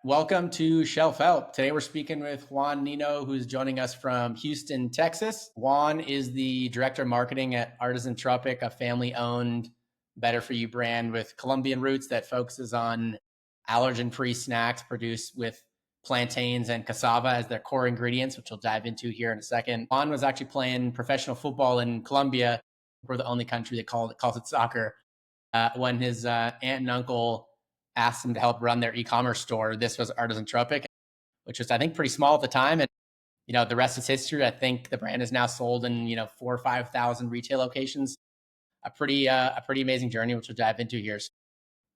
Welcome to Shelf Help. Today we're speaking with Juan Niño, who's joining us from Houston, Texas. Juan is the director of marketing at Artisan Tropic, a family-owned better for you brand with Colombian roots that focuses on allergen-free snacks produced with plantains and cassava as their core ingredients, which we'll dive into here in a second. Juan was actually playing professional football in Colombia. We're the only country that calls it soccer. When his aunt and uncle asked him to help run their e-commerce store. This was Artisan Tropic, which was, I think, pretty small at the time. And, the rest is history. I think the brand is now sold in, 4,000 or 5,000 retail locations. A pretty amazing journey, which we'll dive into here. So,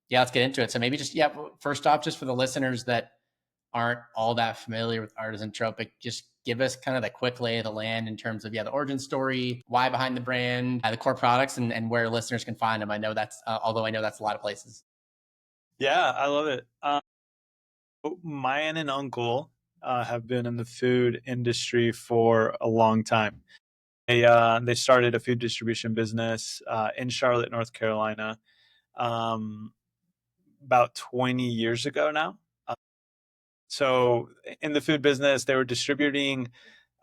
yeah, let's get into it. So maybe just, first off, just for the listeners that aren't all that familiar with Artisan Tropic, just give us kind of the quick lay of the land in terms of, the origin story, why behind the brand, the core products, and where listeners can find them. I know that's, although I know that's a lot of places. Yeah, I love it. My aunt and uncle have been in the food industry for a long time. They started a food distribution business in Charlotte, North Carolina, um, about 20 years ago now. So in the food business, they were distributing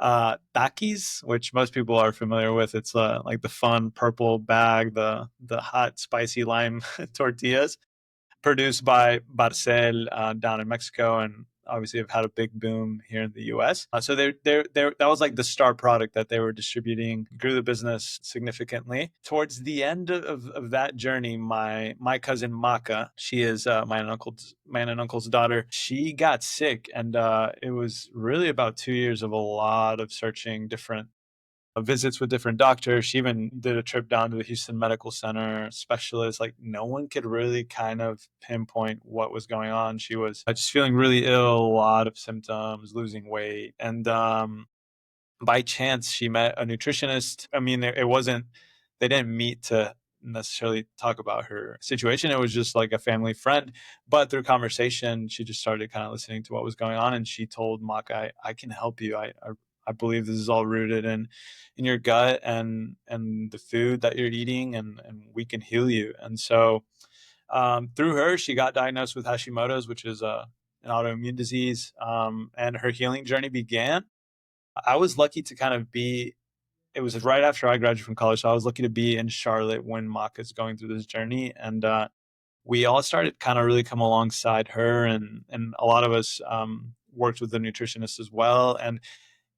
Takis, which most people are familiar with. It's like the fun purple bag, the hot spicy lime tortillas, produced by Barcel down in Mexico, and obviously have had a big boom here in the U.S. So that was like the star product that they were distributing. Grew the business significantly. Towards the end of that journey, my cousin Maka, she is my aunt and uncle's daughter. She got sick, and it was really about 2 years of a lot of searching, different visits with different doctors. She even did a trip down to the Houston Medical Center specialist. Like, no one could really kind of pinpoint what was going on. She was just feeling really ill, a lot of symptoms, losing weight. And by chance, she met a nutritionist. I mean, they didn't meet to necessarily talk about her situation. It was just like a family friend. But through conversation, she just started kind of listening to what was going on. And she told Maka, I can help you. I believe this is all rooted in your gut and the food that you're eating, and we can heal you. And so through her, she got diagnosed with Hashimoto's, which is an autoimmune disease, and her healing journey began. I was lucky to kind of be, it was right after I graduated from college, so I was lucky to be in Charlotte when Maka's going through this journey. And we all started kind of really come alongside her, and a lot of us worked with the nutritionist as well. And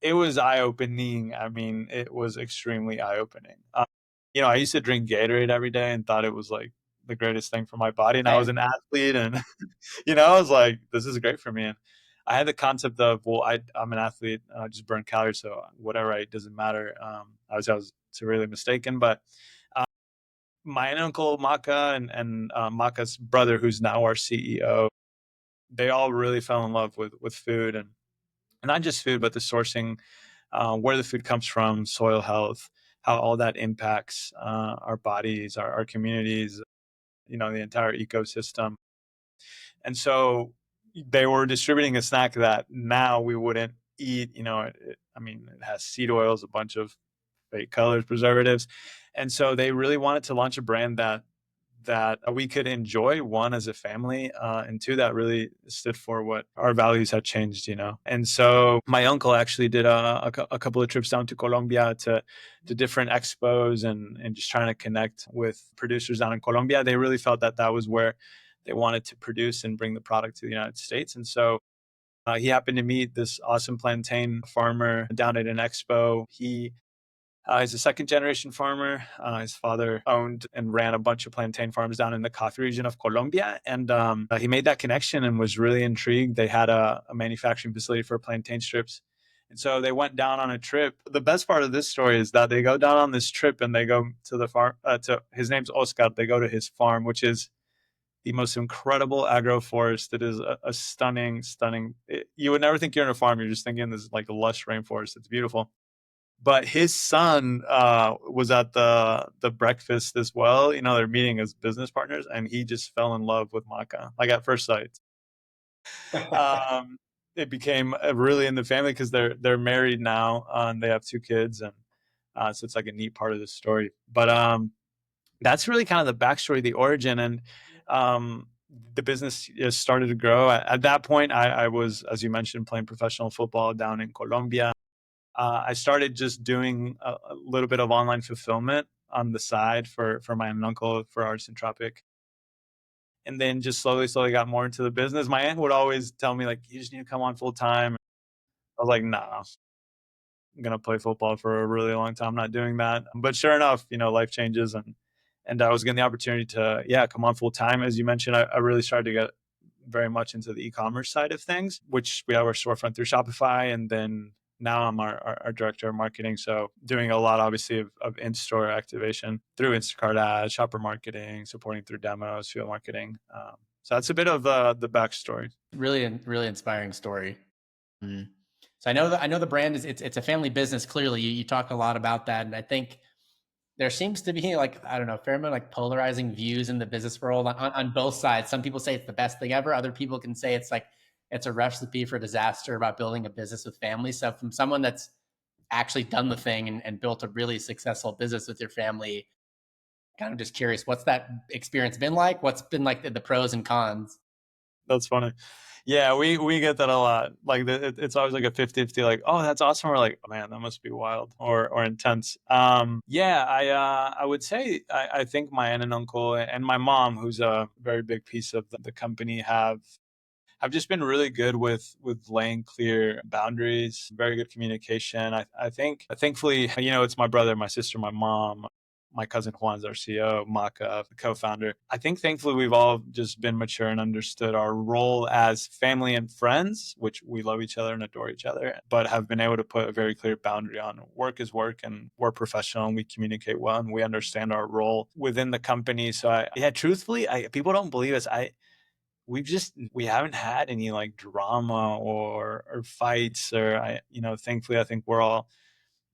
it was eye-opening. I mean, it was extremely eye-opening. I used to drink Gatorade every day and thought it was like the greatest thing for my body. And I was Same. an athlete, and I was like, this is great for me. And I had the concept of, well, I'm an athlete, I just burn calories, so whatever I eat doesn't matter. I was severely mistaken, but uh, my uncle Maka and Maka's brother, who's now our CEO, they all really fell in love with food, and not just food, but the sourcing, where the food comes from, soil health, how all that impacts our bodies, our communities, the entire ecosystem. And so they were distributing a snack that now we wouldn't eat. I mean, it has seed oils, a bunch of fake colors, preservatives. And so they really wanted to launch a brand that we could enjoy, one, as a family, and two, that really stood for what our values had changed. And so my uncle actually did a couple of trips down to Colombia to different expos, and just trying to connect with producers down in Colombia. They really felt that was where they wanted to produce and bring the product to the United States. And so he happened to meet this awesome plantain farmer down at an expo. He's a second generation farmer. His father owned and ran a bunch of plantain farms down in the coffee region of Colombia. And he made that connection and was really intrigued. They had a manufacturing facility for plantain strips. And so they went down on a trip. The best part of this story is that they go down on this trip and they go to the farm, his name's Oscar. They go to his farm, which is the most incredible agroforest. It is a stunning, stunning. You would never think you're in a farm. You're just thinking this is like a lush rainforest. It's beautiful. But his son was at the breakfast as well. They're meeting as business partners, and he just fell in love with Maka, like at first sight. It became really in the family because they're married now, and they have two kids, and so it's like a neat part of the story. But that's really kind of the backstory, the origin, and the business just started to grow. At that point, I was, as you mentioned, playing professional football down in Colombia. I started just doing a little bit of online fulfillment on the side for my aunt and uncle for Artisan Tropic. And then just slowly got more into the business. My aunt would always tell me, like, you just need to come on full time. I was like, nah, I'm gonna play football for a really long time. I'm not doing that. But sure enough, life changes, and I was getting the opportunity to, yeah, come on full time. As you mentioned, I really started to get very much into the e-commerce side of things, which we have our storefront through Shopify, and then now I'm our director of marketing. So doing a lot, obviously, of in-store activation through Instacart ads, shopper marketing, supporting through demos, field marketing. So that's a bit of the backstory. Really inspiring story. Mm. So I know the brand is it's a family business. Clearly, you talk a lot about that, and I think there seems to be, like, I don't know, a fair amount of like polarizing views in the business world on both sides. Some people say it's the best thing ever. Other people can say it's like it's a recipe for disaster about building a business with family. So from someone that's actually done the thing and built a really successful business with your family, kind of just curious, what's that experience been like? What's been like the pros and cons? That's funny. Yeah, we get that a lot. Like it's always like a 50-50, like, oh, that's awesome. We're like, oh man, that must be wild or intense. Yeah, I would say I think my aunt and uncle and my mom, who's a very big piece of the company, have just been really good with laying clear boundaries, very good communication. I think thankfully, it's my brother, my sister, my mom, my cousin Juan's our CEO, Maka, the co-founder. I think thankfully we've all just been mature and understood our role as family and friends, which we love each other and adore each other, but have been able to put a very clear boundary on work is work and we're professional and we communicate well and we understand our role within the company. So yeah, truthfully, people don't believe us. We haven't had any like drama or fights or thankfully I think we're all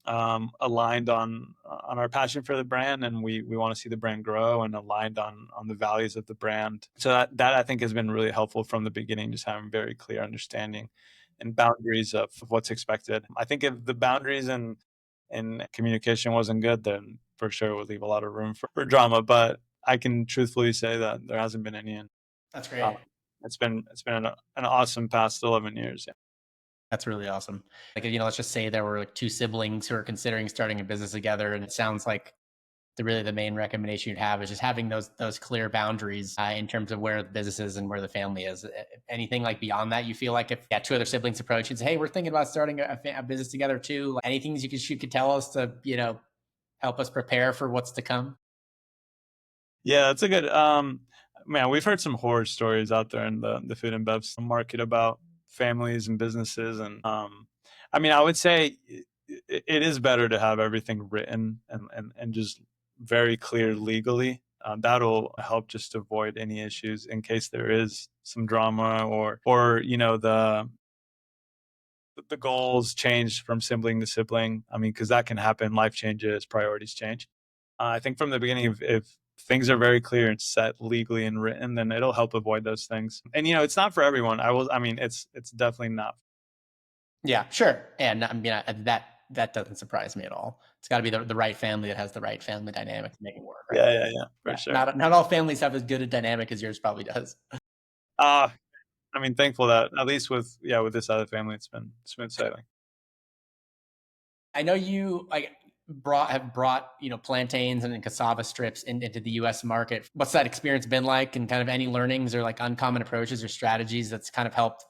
aligned on our passion for the brand, and we want to see the brand grow and aligned on the values of the brand. So that I think has been really helpful from the beginning, just having very clear understanding and boundaries of what's expected. I think if the boundaries and communication wasn't good, then for sure it would leave a lot of room for drama. But I can truthfully say that there hasn't been any. That's Uh, great. it's been an awesome past 11 years. Yeah. That's really awesome. Like, let's just say there were like two siblings who are considering starting a business together, and it sounds like the main recommendation you'd have is just having those clear boundaries in terms of where the business is and where the family is. Anything like beyond that, you feel like if two other siblings approach you and say, "Hey, we're thinking about starting a business together too," like, anything you could tell us to help us prepare for what's to come? Yeah, that's a good man, we've heard some horror stories out there in the food and bev market about families and businesses and I mean, I would say it is better to have everything written and just very clear legally. That'll help just avoid any issues in case there is some drama or the goals change from sibling to sibling. I mean, because that can happen. Life changes, priorities change. I think from the beginning, if things are very clear and set legally and written, then it'll help avoid those things. And it's not for everyone. I mean, it's definitely not. Yeah, sure. And I mean, that doesn't surprise me at all. It's got to be the right family that has the right family dynamic to make it work, right? Yeah, for Yeah, sure. not all families have as good a dynamic as yours probably does. Uh I mean, thankful that at least with this other family, it's been smooth sailing. I know you like have brought plantains and cassava strips into the U.S. market. What's that experience been like, and kind of any learnings or like uncommon approaches or strategies that's kind of helped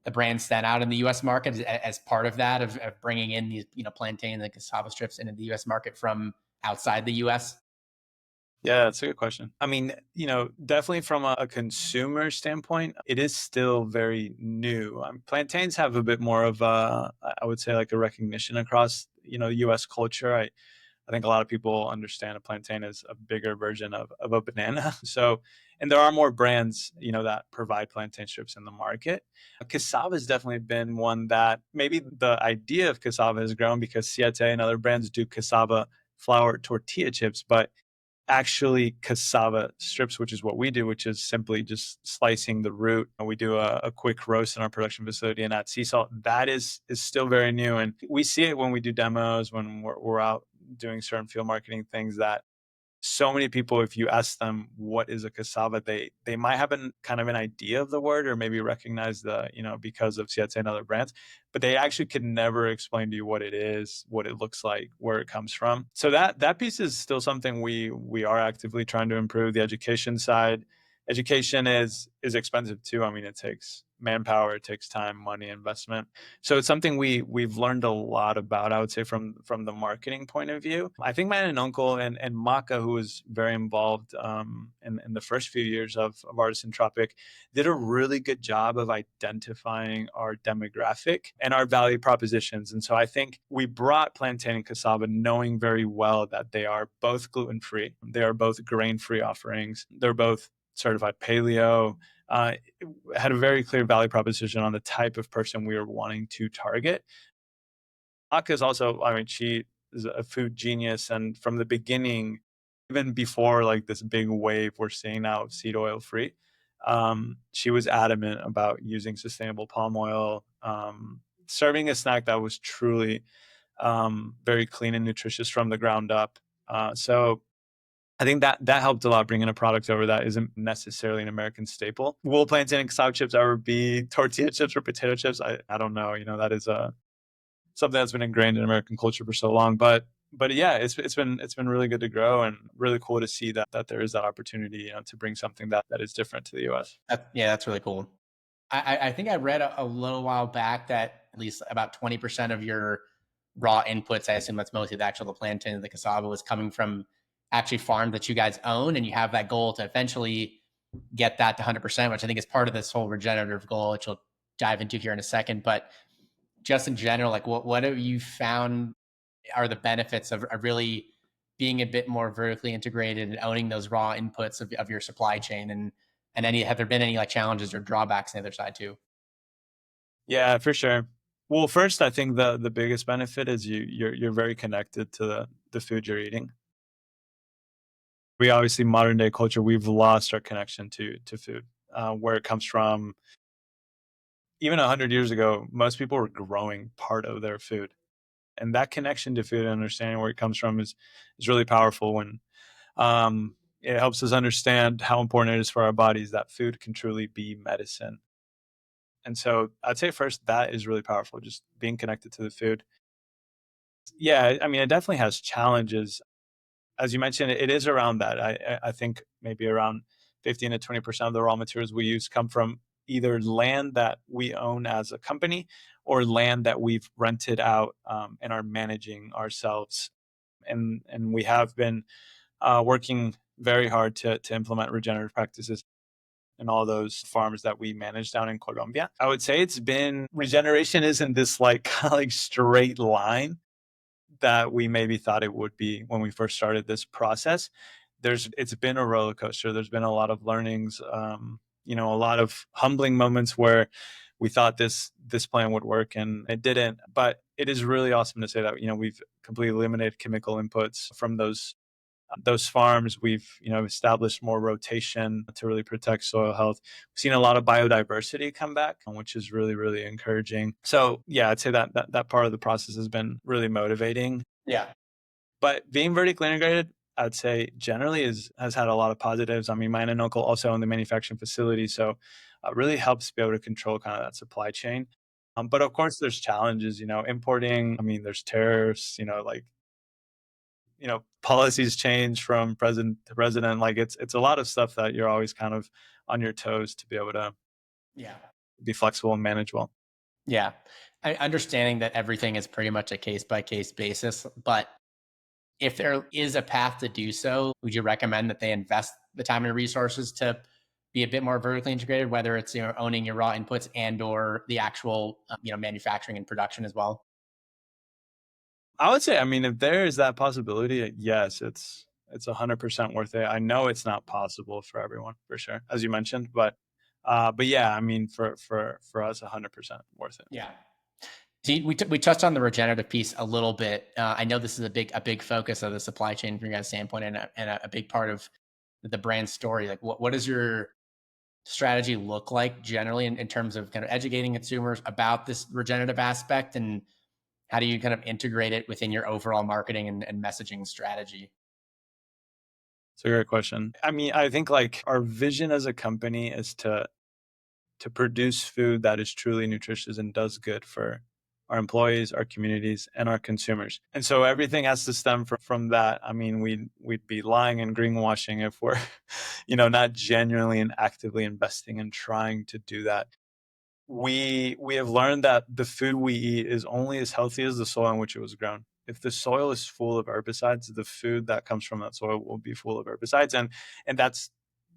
the brand stand out in the U.S. market as part of that of bringing in these plantain and cassava strips into the U.S. market from outside the U.S. Yeah, that's a good question. I mean, definitely from a consumer standpoint, it is still very new. Plantains have a bit more of I would say like a recognition across, U.S. culture. I think a lot of people understand a plantain as a bigger version of a banana. So, and there are more brands, that provide plantain strips in the market. Cassava has definitely been one that maybe the idea of cassava has grown because Siete and other brands do cassava flour tortilla chips, but actually cassava strips, which is what we do, which is simply just slicing the root. We do a quick roast in our production facility and add sea salt. That is still very new. And we see it when we do demos, when we're out doing certain field marketing things, that so many people, if you ask them what is a cassava, they might have kind of an idea of the word, or maybe recognize the, because of Siete and other brands, but they actually could never explain to you what it is, what it looks like, where it comes from. So that piece is still something we are actively trying to improve. The education side, education is expensive too. I mean, it takes manpower, it takes time, money, investment. So it's something we've learned a lot about, I would say, from the marketing point of view. I think my aunt and uncle and Maka, who was very involved in the first few years of Artisan Tropic, did a really good job of identifying our demographic and our value propositions. And so I think we brought Plantain and Cassava knowing very well that they are both gluten-free, they are both grain-free offerings, they're both certified paleo, had a very clear value proposition on the type of person we were wanting to target. Aka is also, I mean, she is a food genius. And from the beginning, even before like this big wave we're seeing now of seed oil free, she was adamant about using sustainable palm oil, serving a snack that was truly very clean and nutritious from the ground up. So I think that helped a lot, bringing a product over that isn't necessarily an American staple. Will plantain and cassava chips ever be tortilla chips or potato chips? I don't know. That is something that's been ingrained in American culture for so long. But yeah, it's been really good to grow, and really cool to see that there is that opportunity, to bring something that is different to the U.S. Yeah, that's really cool. I think I read a little while back that at least about 20% of your raw inputs, I assume that's mostly the actual the plantain and the cassava, was coming from actually farms that you guys own, and you have that goal to eventually get that to 100%, which I think is part of this whole regenerative goal, which we'll dive into here in a second. But just in general, like what have you found are the benefits of really being a bit more vertically integrated and owning those raw inputs of your supply chain, and have there been any like challenges or drawbacks on the other side too? Yeah, for sure. Well, first, I think the biggest benefit is you're very connected to the food you're eating. We obviously, modern day culture, we've lost our connection to food, where it comes from. Even 100 years ago, most people were growing part of their food, and that connection to food and understanding where it comes from is really powerful. When it helps us understand how important it is for our bodies that food can truly be medicine. And so I'd say first, that is really powerful, just being connected to the food. Yeah, I mean, it definitely has challenges. As you mentioned, it is around that. I think maybe around 15 to 20% of the raw materials we use come from either land that we own as a company, or land that we've rented out and are managing ourselves. And we have been working very hard to implement regenerative practices in all those farms that we manage down in Colombia. I would say it's been, regeneration isn't this like like straight line that we maybe thought it would be when we first started this process. It's been a roller coaster. There's been a lot of learnings, a lot of humbling moments where we thought this plan would work and it didn't. But it is really awesome to say that we've completely eliminated chemical inputs from those farms. We've established more rotation to really protect soil health. We've seen a lot of biodiversity come back, which is really, really encouraging. So yeah, I'd say that part of the process has been really motivating. Yeah. But being vertically integrated, I'd say generally has had a lot of positives. I mean, my aunt and uncle also own the manufacturing facility, so it really helps be able to control kind of that supply chain. But of course, there's challenges. Importing. I mean, there's tariffs. Like policies change from president to president. Like it's a lot of stuff that you're always kind of on your toes to be able to Yeah. be flexible and manage well. Yeah. Understanding that everything is pretty much a case by case basis, but if there is a path to do so, would you recommend that they invest the time and resources to be a bit more vertically integrated, whether it's owning your raw inputs and or the actual manufacturing and production as well? I would say, I mean, if there is that possibility, yes, it's 100% worth it. I know it's not possible for everyone, for sure, as you mentioned, but yeah, I mean, for us, 100% worth it. Yeah. See, we touched on the regenerative piece a little bit. I know this is a big focus of the supply chain from your guys' standpoint, and a big part of the brand story. Like, what does your strategy look like generally in terms of kind of educating consumers about this regenerative aspect, and how do you kind of integrate it within your overall marketing and messaging strategy? It's a great question. I mean, I think like our vision as a company is to produce food that is truly nutritious and does good for our employees, our communities, and our consumers. And so everything has to stem from that. I mean, we'd be lying and greenwashing if we're, not genuinely and actively investing and trying to do that. We have learned that the food we eat is only as healthy as the soil in which it was grown. If the soil is full of herbicides, the food that comes from that soil will be full of herbicides, and that's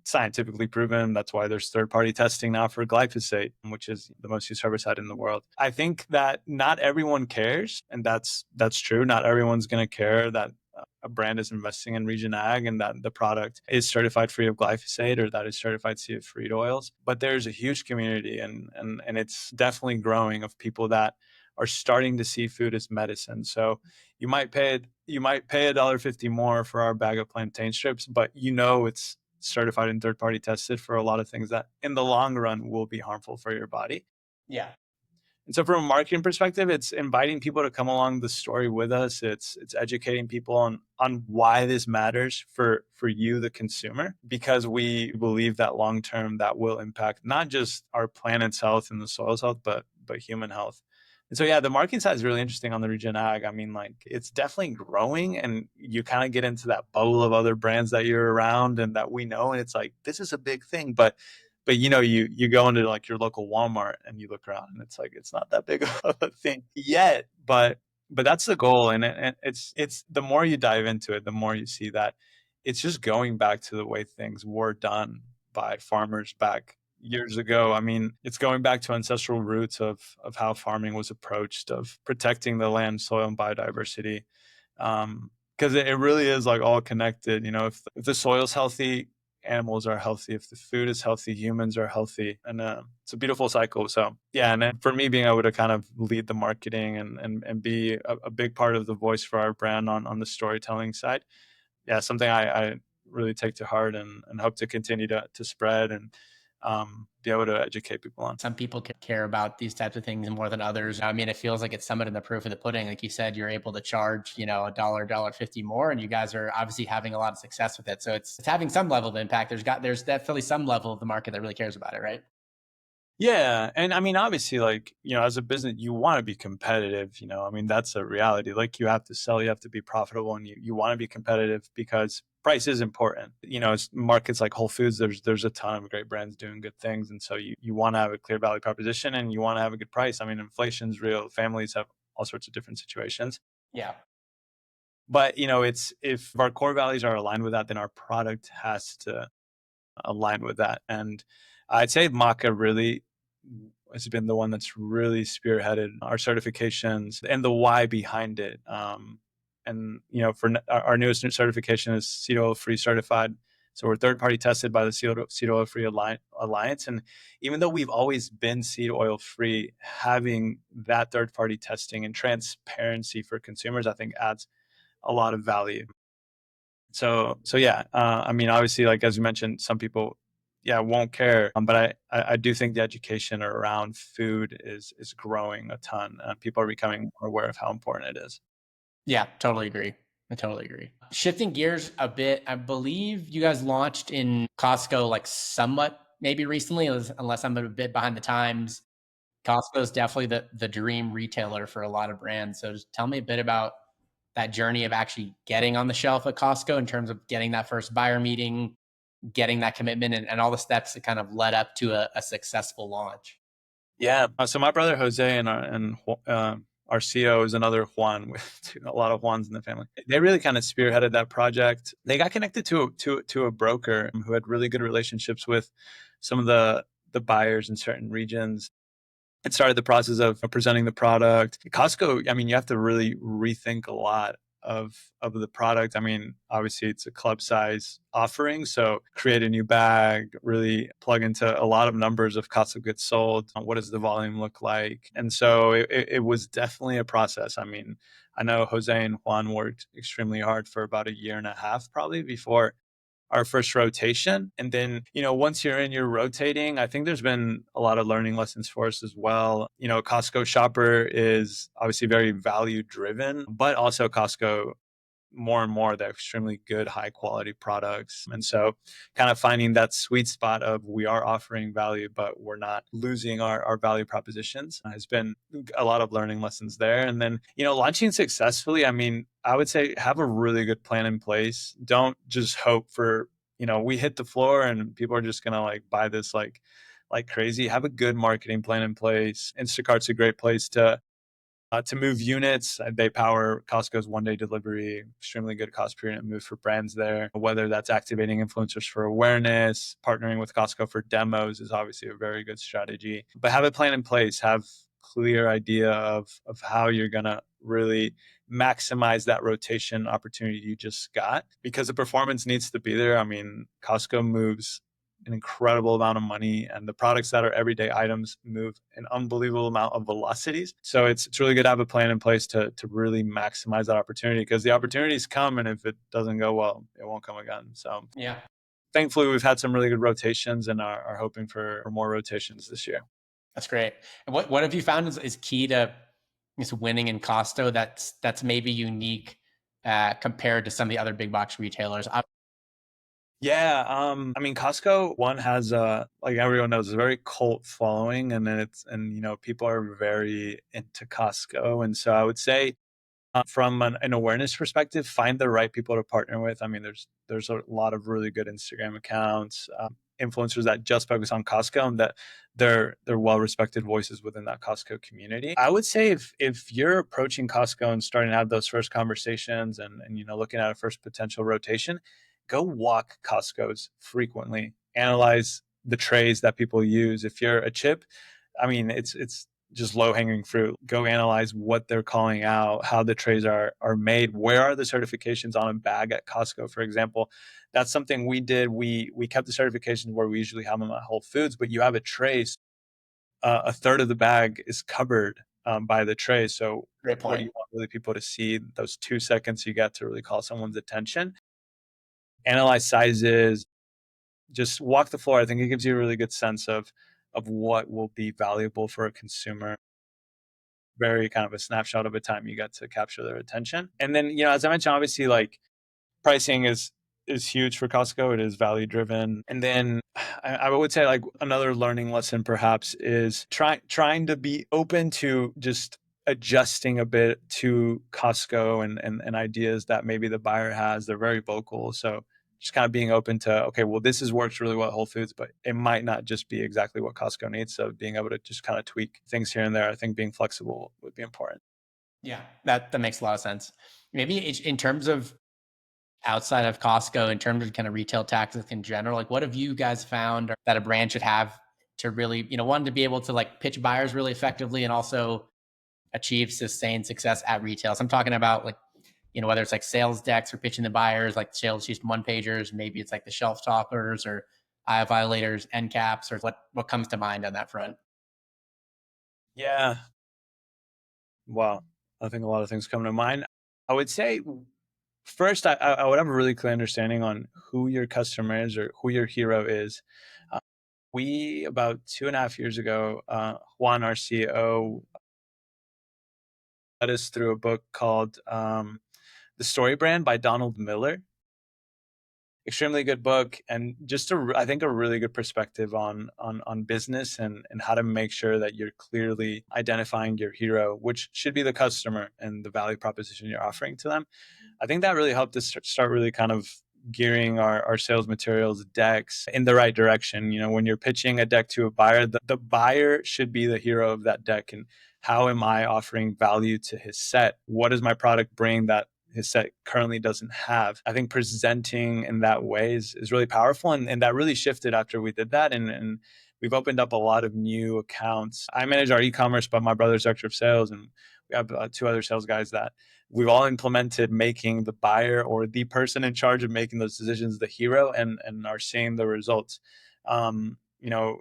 scientifically proven. That's why there's third-party testing now for glyphosate, which is the most used herbicide in the world. I think that not everyone cares, and that's true. Not everyone's going to care that a brand is investing in Regen Ag and that the product is certified free of glyphosate or that is certified free of oils. But there's a huge community, and it's definitely growing, of people that are starting to see food as medicine. So you might pay $1.50 more for our bag of plantain strips, but it's certified and third party tested for a lot of things that in the long run will be harmful for your body. Yeah. And so from a marketing perspective, it's inviting people to come along the story with us. It's educating people on why this matters for you, the consumer, because we believe that long term that will impact not just our planet's health and the soil's health, but human health. And so, yeah, the marketing side is really interesting on the Regen Ag. I mean, like, it's definitely growing, and you kind of get into that bubble of other brands that you're around and that we know, and it's like, this is a big thing. But you go into like your local Walmart and you look around and it's like, it's not that big of a thing yet, but that's the goal. And it's the more you dive into it, the more you see that it's just going back to the way things were done by farmers back years ago. I mean, it's going back to ancestral roots of how farming was approached, of protecting the land, soil, and biodiversity. Because it really is like all connected. If the soil's healthy, animals are healthy. If the food is healthy, humans are healthy. And it's a beautiful cycle. So yeah, and then for me, being able to kind of lead the marketing and be a big part of the voice for our brand on the storytelling side, yeah, something I really take to heart and hope to continue to spread and be able to educate people on. Some people care about these types of things more than others. I mean, it feels like it's somewhat in the proof of the pudding. Like you said, you're able to charge, $1.50 more, and you guys are obviously having a lot of success with it. So it's having some level of impact. There's definitely some level of the market that really cares about it, right? Yeah. And I mean, obviously, like, as a business, you want to be competitive, I mean, that's a reality. Like, you have to sell, you have to be profitable, and you want to be competitive because price is important. It's markets like Whole Foods, there's a ton of great brands doing good things. And so you want to have a clear value proposition and you want to have a good price. I mean, inflation's real. Families have all sorts of different situations. Yeah. But, it's if our core values are aligned with that, then our product has to align with that. And I'd say Maca really has been the one that's really spearheaded our certifications and the why behind it. And for our newest certification is seed oil free certified. So we're third party tested by the Seed Oil Free Alliance. And even though we've always been seed oil free, having that third party testing and transparency for consumers, I think adds a lot of value. So yeah, I mean, obviously, like as you mentioned, some people, yeah, won't care. But I do think the education around food is growing a ton. People are becoming more aware of how important it is. Yeah, totally agree. I totally agree. Shifting gears a bit, I believe you guys launched in Costco like somewhat maybe recently, unless I'm a bit behind the times. Costco is definitely the dream retailer for a lot of brands. So just tell me a bit about that journey of actually getting on the shelf at Costco in terms of getting that first buyer meeting, getting that commitment, and all the steps that kind of led up to a successful launch. Yeah. So my brother Jose our CEO is another Juan, with a lot of Juans in the family. They really kind of spearheaded that project. They got connected to a broker who had really good relationships with some of the buyers in certain regions. It started the process of presenting the product. Costco, I mean, you have to really rethink a lot of the product. I mean, obviously it's a club size offering, so create a new bag, really plug into a lot of numbers of cost of goods sold. What does the volume look like? And so it was definitely a process. I mean, I know Jose and Juan worked extremely hard for about a year and a half probably before our first rotation. And then, once you're in, you're rotating. I think there's been a lot of learning lessons for us as well. Costco shopper is obviously very value driven, but also Costco more and more they're extremely good, high quality products. And so kind of finding that sweet spot of we are offering value, but we're not losing our value propositions has been a lot of learning lessons there. And then, launching successfully, I mean, I would say have a really good plan in place. Don't just hope for, we hit the floor and people are just going to like buy this like crazy. Have a good marketing plan in place. Instacart's a great place to move units. They power Costco's 1-day delivery, extremely good cost per unit move for brands there. Whether that's activating influencers for awareness, partnering with Costco for demos is obviously a very good strategy. But have a plan in place, have clear idea of how you're going to really maximize that rotation opportunity you just got, because the performance needs to be there. I mean, Costco moves an incredible amount of money, and the products that are everyday items move an unbelievable amount of velocities. So it's really good to have a plan in place to really maximize that opportunity, because the opportunities come, and if it doesn't go well, it won't come again. So Yeah. thankfully we've had some really good rotations and are hoping for more rotations this year. That's great. And what have you found is key to winning in Costco that's maybe unique compared to some of the other big box retailers? Yeah, I mean, Costco one has like everyone knows, a very cult following, and then people are very into Costco, and so I would say from an awareness perspective, find the right people to partner with. I mean, there's a lot of really good Instagram accounts, influencers that just focus on Costco, and that they're well respected voices within that Costco community. I would say if you're approaching Costco and starting to have those first conversations and looking at a first potential rotation, go walk Costco's frequently. Analyze the trays that people use. If you're a chip, I mean, it's just low hanging fruit. Go analyze what they're calling out, how the trays are made, where are the certifications on a bag at Costco, for example. That's something we did. We kept the certifications where we usually have them at Whole Foods, but you have a tray. A third of the bag is covered by the tray. So Great what do point. you want really people to see? Those 2 seconds you get to really call someone's attention. Analyze sizes, just walk the floor. I think it gives you a really good sense of what will be valuable for a consumer. Very kind of a snapshot of a time you get to capture their attention. And then, as I mentioned, obviously like pricing is huge for Costco. It is value driven. And then I would say like another learning lesson perhaps is trying to be open to just adjusting a bit to Costco and ideas that maybe the buyer has. They're very vocal. So just kind of being open to, okay, well, this has worked really well at Whole Foods, but it might not just be exactly what Costco needs. So being able to just kind of tweak things here and there, I think being flexible would be important. Yeah, that makes a lot of sense. Maybe in terms of outside of Costco, in terms of kind of retail tactics in general, like what have you guys found that a brand should have to really, one, to be able to like pitch buyers really effectively and also achieve sustained success at retail? So I'm talking about like, whether it's like sales decks for pitching the buyers, like sales sheets, one pagers, maybe it's like the shelf toppers or eye violators, end caps, or what comes to mind on that front? Yeah. Wow. I think a lot of things come to mind. I would say first, I would have a really clear understanding on who your customer is or who your hero is. Uh, we, about 2.5 years ago, Juan, our CEO, led us through a book called The Story Brand by Donald Miller. Extremely good book, and just I think a really good perspective on business and how to make sure that you're clearly identifying your hero, which should be the customer and the value proposition you're offering to them. I think that really helped us start really kind of gearing our sales materials decks in the right direction. When you're pitching a deck to a buyer, the buyer should be the hero of that deck. And how am I offering value to his set? What does my product bring that his set currently doesn't have? I think presenting in that way is really powerful. And that really shifted after we did that. And we've opened up a lot of new accounts. I manage our e-commerce, but my brother's director of sales, and we have 2 other sales guys that we've all implemented making the buyer or the person in charge of making those decisions the hero, and are seeing the results.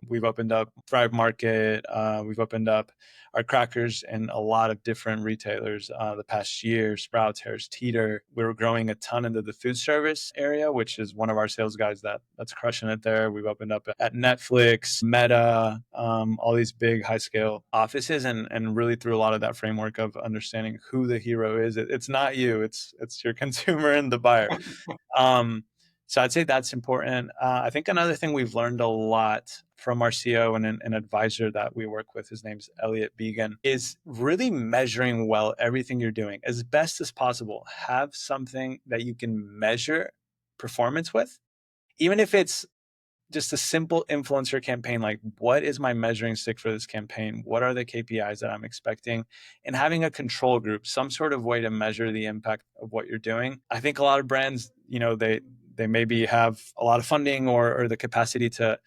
we've opened up Thrive Market. We've opened up our crackers in a lot of different retailers the past year. Sprouts, Harris Teeter. We were growing a ton into the food service area, which is one of our sales guys that's crushing it there. We've opened up at Netflix, Meta, all these big high scale offices, and really through a lot of that framework of understanding who the hero is. It's not you, it's your consumer and the buyer. So I'd say that's important. I think another thing we've learned a lot from our CEO and an advisor that we work with, his name's Elliot Began, is really measuring well everything you're doing as best as possible. Have something that you can measure performance with, even if it's just a simple influencer campaign. Like, what is my measuring stick for this campaign? What are the KPIs that I'm expecting? And having a control group, some sort of way to measure the impact of what you're doing. I think a lot of brands, they maybe have a lot of funding or the capacity to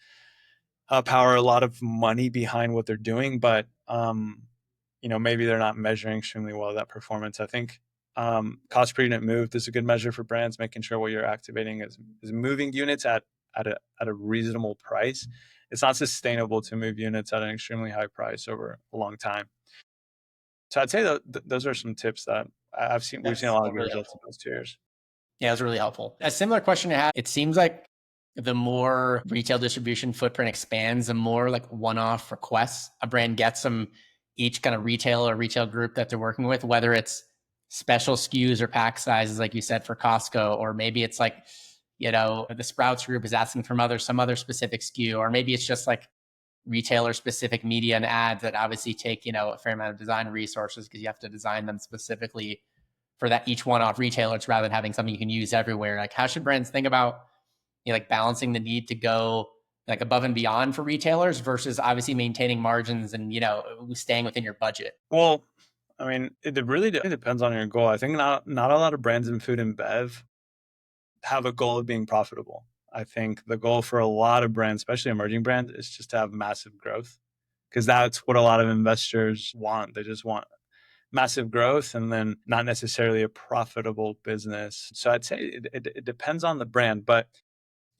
power a lot of money behind what they're doing, but maybe they're not measuring extremely well that performance. I think cost per unit moved is a good measure for brands, making sure what you're activating is moving units at a reasonable price. It's not sustainable to move units at an extremely high price over a long time. So I'd say that those are some tips that we've seen a lot of good results in those 2 years. Yeah, it was really helpful. A similar question I had, it seems like the more retail distribution footprint expands, the more like one-off requests a brand gets from each kind of retail or retail group that they're working with, whether it's special SKUs or pack sizes, like you said, for Costco, or maybe it's like, the Sprouts group is asking from some other specific SKU, or maybe it's just like retailer specific media and ads that obviously take, a fair amount of design resources because you have to design them specifically for that each one-off retailer rather than having something you can use everywhere. Like, how should brands think about like balancing the need to go like above and beyond for retailers versus obviously maintaining margins and staying within your budget? Well, I mean, it really depends on your goal. I think not a lot of brands in food and bev have a goal of being profitable. I think the goal for a lot of brands, especially emerging brands, is just to have massive growth, because that's what a lot of investors want. They just want massive growth and then not necessarily a profitable business. So I'd say it depends on the brand. But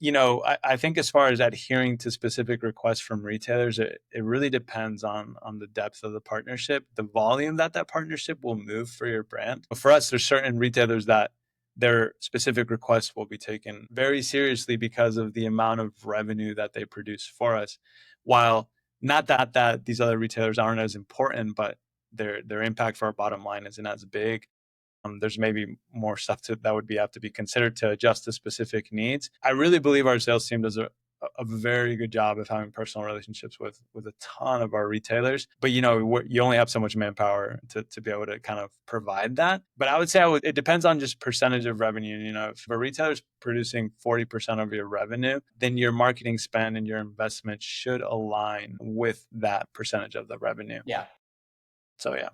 I think as far as adhering to specific requests from retailers, it really depends on the depth of the partnership, the volume that partnership will move for your brand. For us, there's certain retailers that their specific requests will be taken very seriously because of the amount of revenue that they produce for us. While not that these other retailers aren't as important, but their impact for our bottom line isn't as big. There's maybe more stuff that would have to be considered to adjust to specific needs. I really believe our sales team does a very good job of having personal relationships with a ton of our retailers. But you only have so much manpower to be able to kind of provide that. But I would say it depends on just percentage of revenue. If a retailer's producing 40% of your revenue, then your marketing spend and your investment should align with that percentage of the revenue. Yeah. So yeah.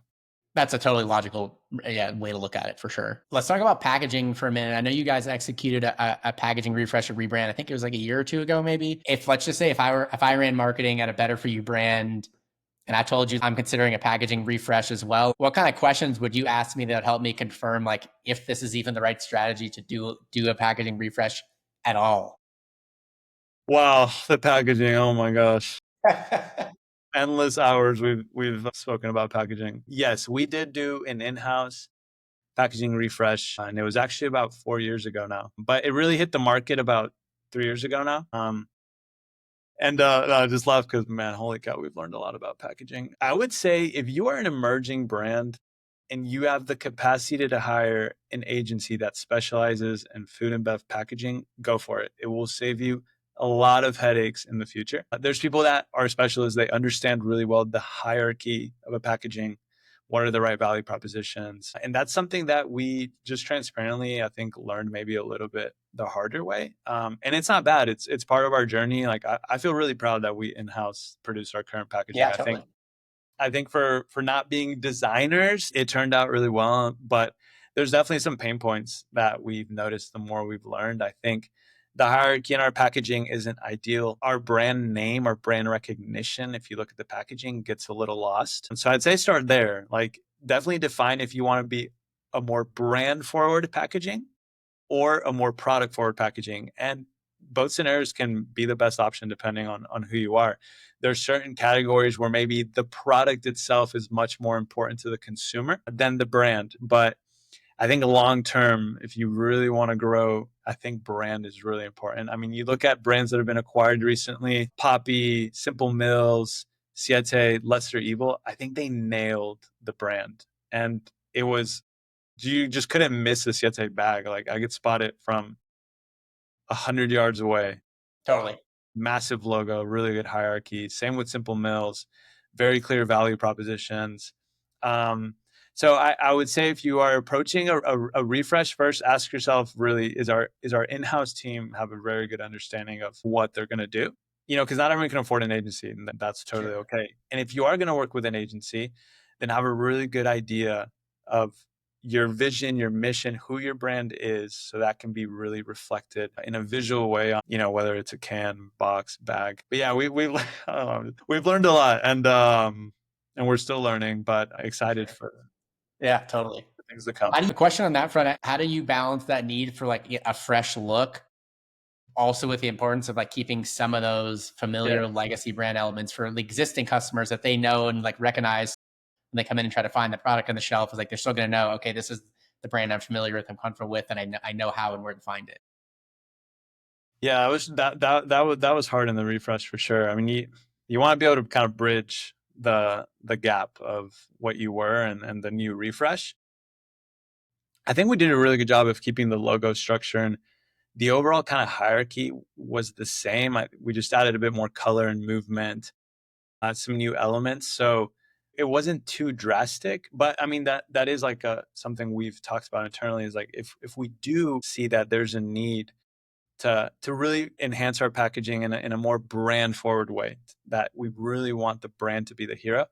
That's a totally logical way to look at it for sure. Let's talk about packaging for a minute. I know you guys executed a packaging refresh or rebrand. I think it was like a year or two ago, maybe. Let's just say if I ran marketing at a Better For You brand and I told you I'm considering a packaging refresh as well, what kind of questions would you ask me that would help me confirm like if this is even the right strategy to do a packaging refresh at all? Wow, the packaging! Oh my gosh. Endless hours we've spoken about packaging. Yes, we did do an in-house packaging refresh, and it was actually about 4 years ago now. But it really hit the market about 3 years ago now. I just laugh because, man, holy cow, we've learned a lot about packaging. I would say if you are an emerging brand and you have the capacity to hire an agency that specializes in food and bev packaging, go for it. It will save you a lot of headaches in the future. There's people that are specialists. They understand really well the hierarchy of a packaging. What are the right value propositions? And that's something that we just transparently, I think, learned maybe a little bit the harder way. And it's not bad. It's part of our journey. Like I feel really proud that we in-house produce our current packaging. Yeah, totally. I think for not being designers, it turned out really well. But there's definitely some pain points that we've noticed the more we've learned. I think the hierarchy in our packaging isn't ideal. Our brand name, our brand recognition, if you look at the packaging, gets a little lost. And so I'd say start there. Like definitely define if you want to be a more brand forward packaging or a more product forward packaging. And both scenarios can be the best option depending on who you are. There's certain categories where maybe the product itself is much more important to the consumer than the brand. But I think long term, if you really want to grow, I think brand is really important. I mean, you look at brands that have been acquired recently, Poppy, Simple Mills, Siete, Lesser Evil. I think they nailed the brand. And it was, you just couldn't miss a Siete bag. Like I could spot it from 100 yards away. Totally. Massive logo, really good hierarchy. Same with Simple Mills, very clear value propositions. So I would say if you are approaching a refresh, first ask yourself, really, is our in-house team have a very good understanding of what they're going to do? Because not everyone can afford an agency, and that's totally okay. And if you are going to work with an agency, then have a really good idea of your vision, your mission, who your brand is, so that can be really reflected in a visual way on, whether it's a can, box, bag. But yeah, we've learned a lot, and we're still learning, but excited for Totally. things to come. A question on that front, how do you balance that need for like a fresh look, also with the importance of like keeping some of those familiar legacy brand elements for the existing customers that they know and like recognize when they come in and try to find the product on the shelf? Is like they're still going to know, okay, this is the brand I'm familiar with, I'm comfortable with, and I know how and where to find it. Yeah, it was that was hard in the refresh for sure. I mean, you want to be able to kind of bridge the gap of what you were and the new refresh. I think we did a really good job of keeping the logo structure, and the overall kind of hierarchy was the same. We just added a bit more color and movement, some new elements. So it wasn't too drastic, but I mean, that is like something we've talked about internally, is like, if we do see that there's a need to really enhance our packaging in a more brand forward way, that we really want the brand to be the hero,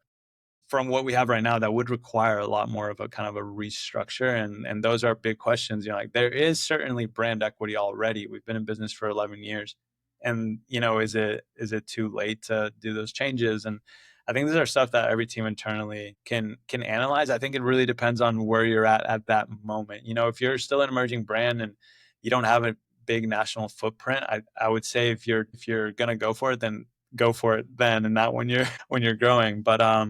from what we have right now, that would require a lot more of a kind of a restructure. And those are big questions. Like there is certainly brand equity already. We've been in business for 11 years. And, is it too late to do those changes? And I think these are stuff that every team internally can analyze. I think it really depends on where you're at that moment. If you're still an emerging brand and you don't have a big national footprint, I would say if you're going to go for it, then go for it then, and not when you're growing. But, I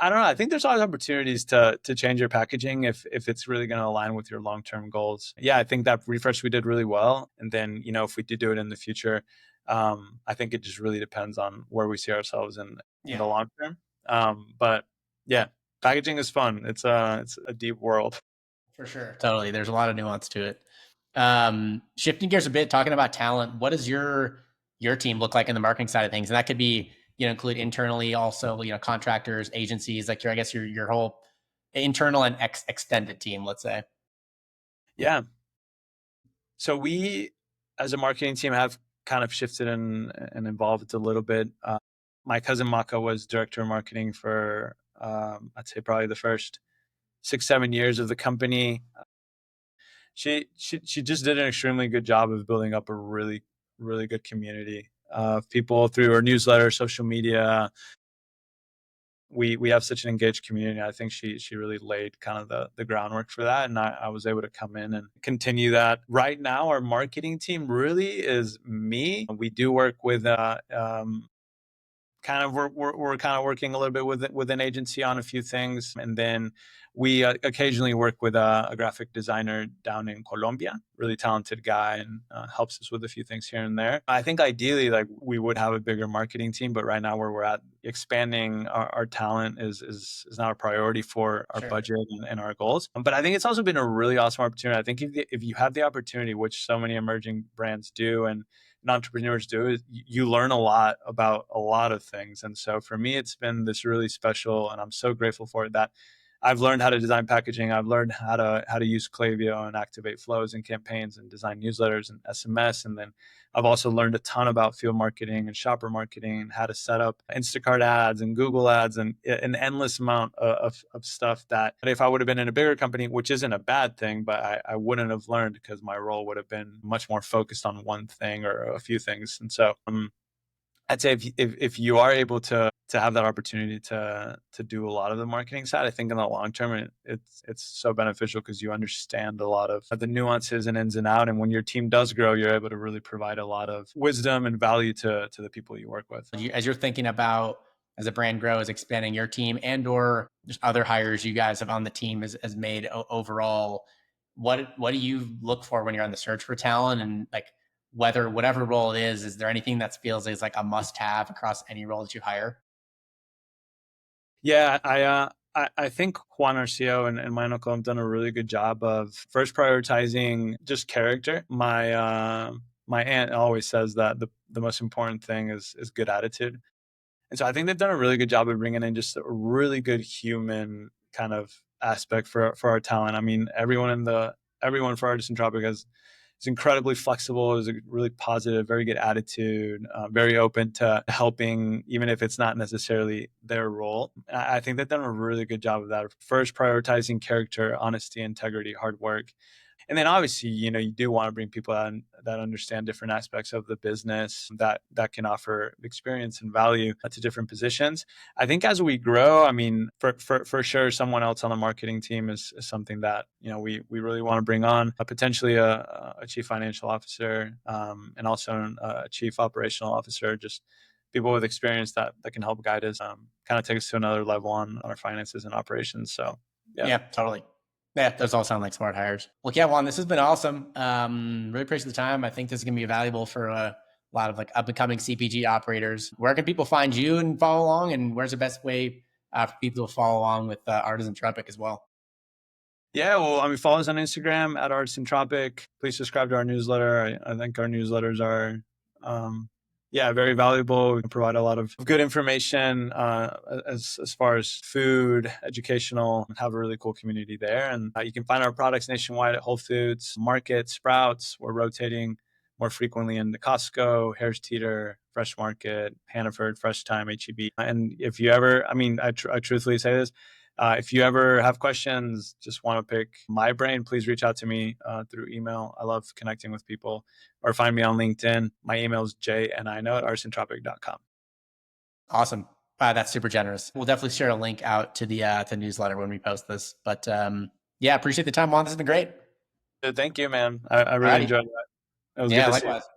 don't know. I think there's always opportunities to change your packaging if it's really going to align with your long-term goals. Yeah, I think that refresh we did really well. And then, if we do it in the future, I think it just really depends on where we see ourselves in the long term. But yeah, packaging is fun. It's a deep world. For sure. Totally. There's a lot of nuance to it. Shifting gears a bit, talking about talent, what does your team look like in the marketing side of things? And that could be, include internally, also, contractors, agencies, like I guess your whole internal and extended team, let's say. Yeah. So we, as a marketing team, have kind of shifted and evolved a little bit. My cousin Maka was director of marketing for, I'd say probably the first 6-7 years of the company. She just did an extremely good job of building up a really, really good community of people through her newsletter, social media. We have such an engaged community. I think she really laid kind of the groundwork for that. And I was able to come in and continue that. Right now, our marketing team really is me. We do work with we're kind of working a little bit with an agency on a few things, and then we occasionally work with a graphic designer down in Colombia, really talented guy, and helps us with a few things here and there. I think ideally, like, we would have a bigger marketing team, but right now where we're at, expanding our talent is not a priority for our budget and our goals. But I think it's also been a really awesome opportunity. I think if you have the opportunity, which so many emerging brands do, and entrepreneurs do, is you learn a lot about a lot of things. And so for me, it's been this really special, and I'm so grateful for it, that I've learned how to design packaging. I've learned how to use Klaviyo and activate flows and campaigns and design newsletters and SMS. And then I've also learned a ton about field marketing and shopper marketing and how to set up Instacart ads and Google ads and an endless amount of stuff that if I would have been in a bigger company, which isn't a bad thing, but I wouldn't have learned, because my role would have been much more focused on one thing or a few things. And so I'd say if you are able to to have that opportunity to do a lot of the marketing side. I think in the long term, it's so beneficial because you understand a lot of the nuances and ins and out. And when your team does grow, you're able to really provide a lot of wisdom and value to the people you work with. As you're thinking about as a brand grows, expanding your team and or just other hires you guys have on the team has made overall, what do you look for when you're on the search for talent? And like whether whatever role it is there anything that feels like a must have across any role that you hire? Yeah, I think Juan, our CEO, and my uncle have done a really good job of first prioritizing just character. My aunt always says that the most important thing is good attitude. And so I think they've done a really good job of bringing in just a really good human kind of aspect for our talent. I mean, everyone for Artisan Tropic is incredibly flexible, is a really positive, very good attitude, very open to helping, even if it's not necessarily their role. I think they've done a really good job of that. First, prioritizing character, honesty, integrity, hard work. And then obviously, you do want to bring people on that understand different aspects of the business that can offer experience and value to different positions. I think as we grow, I mean, for sure, someone else on the marketing team is something that we really want to bring on. Potentially a chief financial officer, and also a chief operational officer. Just people with experience that can help guide us, kind of take us to another level on our finances and operations. So Yeah, totally. Yeah, those all sound like smart hires. Well, yeah, Juan, this has been awesome. Really appreciate the time. I think this is going to be valuable for a lot of like up and coming CPG operators. Where can people find you and follow along? And where's the best way for people to follow along with Artisan Tropic as well? Yeah, well, I mean, follow us on Instagram at Artisan Tropic. Please subscribe to our newsletter. I think our newsletters are, very valuable. We provide a lot of good information as far as food, educational, and have a really cool community there. And you can find our products nationwide at Whole Foods, Market, Sprouts. We're rotating more frequently into Costco, Harris Teeter, Fresh Market, Hannaford, Fresh Time, HEB. And if you ever, I mean, I truthfully say this, if you ever have questions, just want to pick my brain, please reach out to me through email. I love connecting with people, or find me on LinkedIn. My email is jnino@artisantropic.com. Awesome. That's super generous. We'll definitely share a link out to the newsletter when we post this. But yeah, appreciate the time, Juan. This has been great. Thank you, man. I really Alrighty. enjoyed that. It was good Yeah, to see you. likewise.